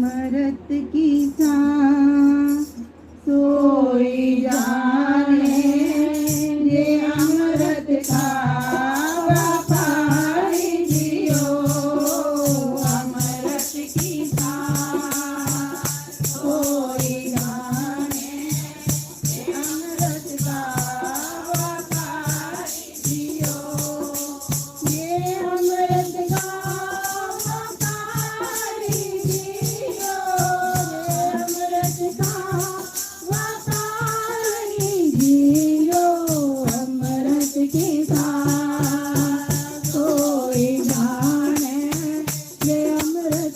अमृत की सांस सोई जाने ये अमृत का व्यापारी जियो अमृत की सांस सोई जाने ये अमृत का व्यापारी जियो ये अमृत का व्यापारी जियो अमृत का व्यापारी जियो अमृत के साथ कोई जाने ये अमृत